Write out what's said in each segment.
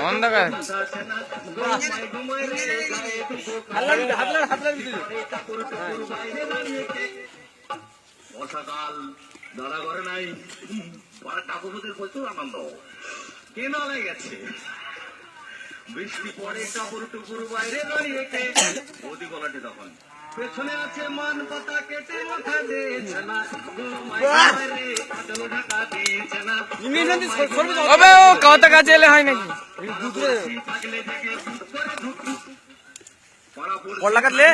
অন্ধকার বর্ষাকাল দাদা ঘরে নাই, ঠাকুরদের প্রচুর আনন্দ কেন হয়ে গেছে। বৃষ্টি পরে কাপড় টুকুর বাইরে দাঁড়িয়ে বৌদি গলাটি তখন পেছনে আছে মান পাতা কেটে মাথা দিয়েছে না, ঢাকা দিয়েছে না। কত কাছে এলে হয় নাকি থাকলে থেকে বুক করে ঢুকু, পড়লা কাটলে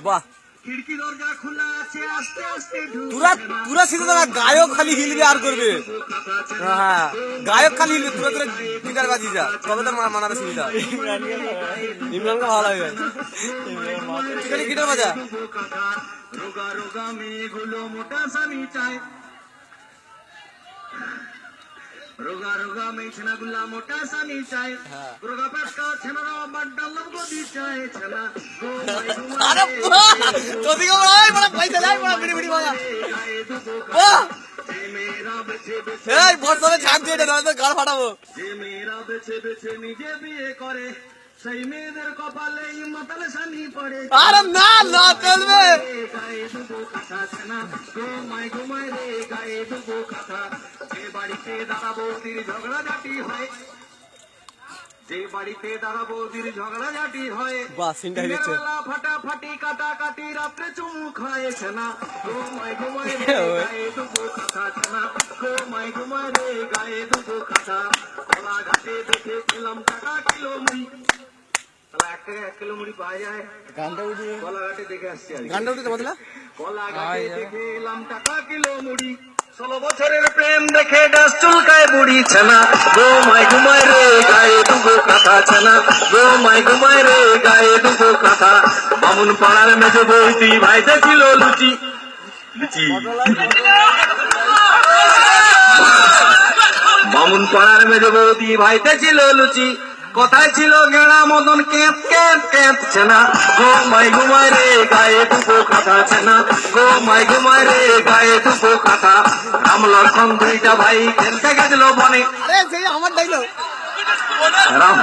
বাহ খিড়কি দরজা খোলা আছে, আস্তে আস্তে তুরা সিধে না, গায়ক খালি হিলবে আর করবে। হ্যাঁ গায়ক খালি হিলবে, তুরা তুরা গিটার বাজি যা, তবে তো মানাবে সুবিধা। ইমরানকে ভালো লাগে গিটার বাজা। রোগা রোগা মেয়েগুলো মোটা স্বামী চায়, রোগা রোগা মেয়ে ছেনাগুলা মোটা স্বামী চায়, রোগা পাটকা ছেনারা বাড্ডা লব দি চায় ছেনা। আরে তোদি গো ভাই বড় পয়সা লাই, বড় বিড়ি বিড়ি বাজা। এই বর্তমানে ছাড় দিয়ে দে, নয়তো গাল ফাটাবো। যে মেয়েরা বেছে বেছে নিজে বিয়ে করে, সেই মেয়েদের কপালে মাতাল শানি পড়ে। আরে না না চলবে। গায়ে দুবো কাঁথা ছেনা, ঘুমায় ঘুমায় রে গায়ে দুবো কাঁথা। যে বাড়িতে দাদা বৌদির ঝগড়া ঝাঁটি হয়, যে বাড়িতে দাদা বৌদির ঝগড়া ঝাঁটি হয়, বাহ সিনটা হয়ে গেছে। ফাটাফাটি কাটাকাটি রাত্রে চুমু খাইছে না, ঘুমায় ঘুমায় রে গায়ে দুবো কাঁথা ছেনা, ঘুমায় ঘুমায় রে গায়ে দুবো কাঁথা। কলা ঘাটে দেখে খেলাম টাকা কিলো মুড়ি, তাহলে 1 টাকা 1 কিলো মুড়ি পাওয়া যায়। গানটা উঠে, কলা ঘাটে দেখে আসছি আর গানটা উঠে বদলা। কলা ঘাটে দেখে এলাম টাকা কিলো মুড়ি, 16 বছরের প্রেম দেখে ডাস চুলকায় বুড়ি ছেনা, ঘুমায় ঘুমায় রে গায়ে দুবো কাঁথা ছেনা, ঘুমায় ঘুমায় রে গায়ে দুবো কাঁথা। বামুন পাড়ার মেজে বৌদি ভাইতে ছিল লুচি, লুচি বামুন পাড়ার মেজে বৌদি ভাইতে ছিল লুচি, কথায় ছিল গেড়া মদন ক্যাপ ক্যাপ ক্যাপ ছেনা, ঘুমায় ঘুমায় রে গায়ে দুবো কাঁথা ছেনা, ঘুমায় ঘুমায় রে গায়ে দুবো কাঁথা। রাম লক্ষণ দুইটা ভাই খেলতে গেছিল বনে, আরে সেই আমার ডাইলগ। রাম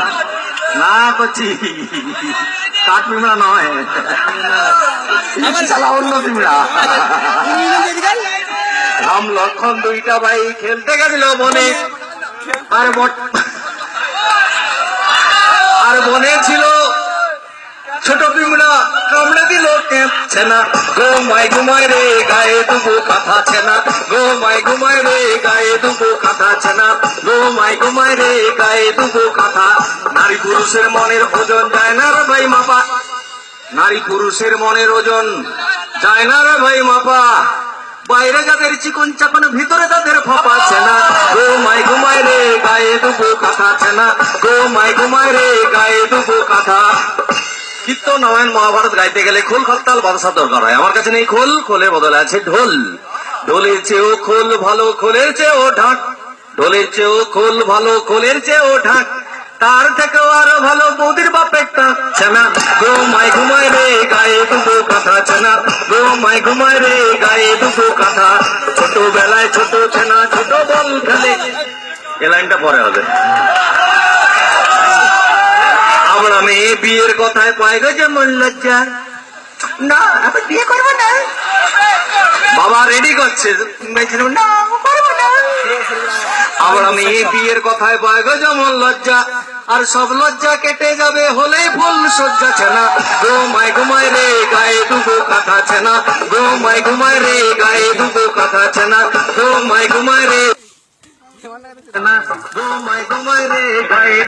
না করছি কাঠ পিমড়া নয়, চালা অন্য পিমড়া। রাম লক্ষণ দুইটা ভাই খেলতে গেছিল বনে, আর বনে ছিল ছোট পিমড়া, কামড়ে দিল ক্যাপ ছেনা, ঘুমায় ঘুমায় রে গায়ে দুবো কাঁথা ছেনা, ঘুমায় ঘুমায় রে গায়ে দুবো কাঁথা ছেনা, ঘুমায় ঘুমায় রে গায়ে দুবো কাঁথা। নারী পুরুষের মনের ওজন যায় না রে ভাই মাপা, নারী পুরুষের মনের ওজন যায় না রে ভাই মাপা। বাইরে যাদের চিকন চাকন, ভিতরে তাদের ফাঁপা ছেনা, ঘুমায় ঘুমায় রে গায়ে দুবো কাঁথা ছেনা, ঘুমায় ঘুমায় রে গায়ে দুবো কাঁথা। কীর্তন রামায়ণ মহাভারত গাইতে গেলে খোল খত্তাল বাদশা দরকার হয়, আমার কাছে নেই খোল, খোলের বদলে আছে ঢোল। ঢোলের চেয়েও খোল ভালো, খোলের চেয়েও ঢাক, ঢোলের চেয়েও খোল ভালো, খোলের চেয়েও ঢাক। তার থেকেও আরো ভালো বৌদির বাপের টাক ছেনা, ঘুমায় ঘুমায় রে গায়ে দুবো কাঁথা ছেনা, ঘুমায় ঘুমায় রে গায়ে দুবো কাঁথা। ছোটবেলায় ছোট ছেনা ছোট বল খেলে, এ লাইনটা পরে হবে। আমরা মেয়ে বিয়ের কথায় পাই গো যেমন লজ্জা, না আমি বিয়ে করবো না, বাবা রেডি করছে না করবো না। আমরা মেয়ে বিয়ের কথায় পাই গো যেমন লজ্জা, আর সব লজ্জা কেটে যাবে হলেই ফুল সজ্জা ছেনা, ঘুমায় ঘুমায় রে গায়ে দুবো কাঁথা ছেনা, ঘুমায় ঘুমায় রে গায়ে দুবো কাঁথা ছেনা, ঘুমায় ঘুমায় রে ঘুমায় ঘুমায় রে গায়ে